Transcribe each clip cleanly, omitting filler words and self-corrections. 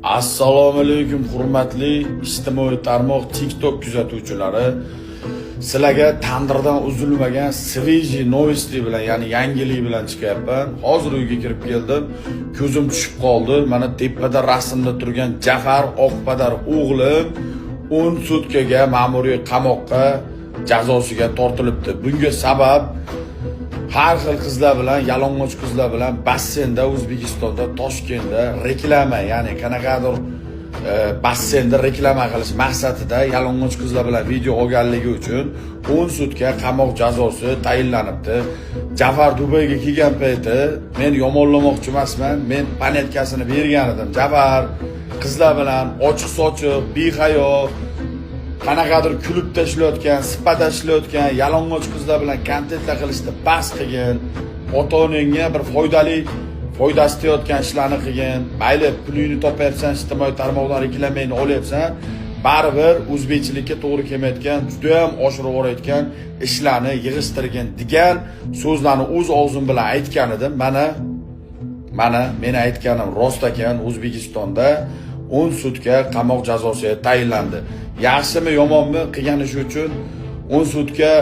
Assalomu alaykum hurmatli ijtimoiy tarmoq TikTok kuzatuvchilari. Sizlarga tandirdan uzilmagan sveji novosti bilan, ya'ni yangilik bilan chiqyapman. Hozir uyga kirib keldim. Ko'zim tushib qoldi. Mana tepada rasmda turgan Jafar Oqpadar o'g'lim 10 sutkaga ma'muriy qamoqqa jazosiga tortilibdi. Bunga sabab har xil qizlar bilan, yalang'och qizlar bilan bassenda, O'zbekistonda, Toshkentda reklama, ya'ni qanaqadir bassenda reklama qilish maqsadida yalang'och qizlar bilan video olganligi uchun 10 sutka qamoq jazosi tayinlanibdi. Jafar Dubayga kelgan payti men yomonlamoqchi emasman, men panetkasini bergan edim. Jafar qizlar bilan ochiq-sochiq, behayo, qanaqadir klubda ishlayotgan, spada ishlayotgan yalang'och qizlar bilan kontentlar qilishni bas qilgin. Ota-onangga bir foydasi teyotgan ishlarni qilgin. Mayli pulingni topayapsan, ijtimoiy tarmoqdan reklamayni olyapsan, baribir o'zbekchilikka to'g'ri kelmayotgan, juda ham oshirib borayotgan ishlarni yig'ishtirgin degan so'zlarni o'z og'zim bilan aytgan edim. Mana men aytganim rost ekan. O'zbekistonda 10 sutka qamoq jazosi tayinlandi. Yaxshimi yomonmi qilgan ish uchun 10 sutka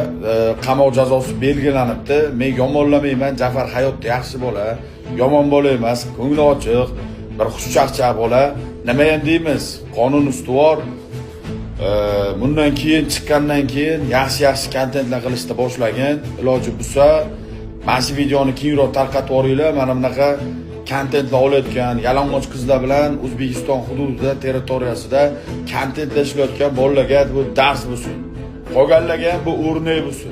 qamoq jazosi belgilanibdi. Men yomonlamayman. Jafar hayotda yaxshi bola, yomon bola emas, ko'ngli ochiq, bir xushchaqchaq bola. Nima ham deymiz? Qonun ustuvor. Bundan keyin chiqqandan keyin yaxshi kontentlar qilishni boshlagan. Iloji bo'lsa, mana shu videoni keyinroq tarqatib yuboringlar. Mana bunaqa kontentlar olayotgan yalang'och qizlar bilan O'zbekiston hududida, territoriyasida kontentlar ishlayotgan bolalarga bu dars bo'lsin. Qolganlarga ham bu o'rnak bo'lsin.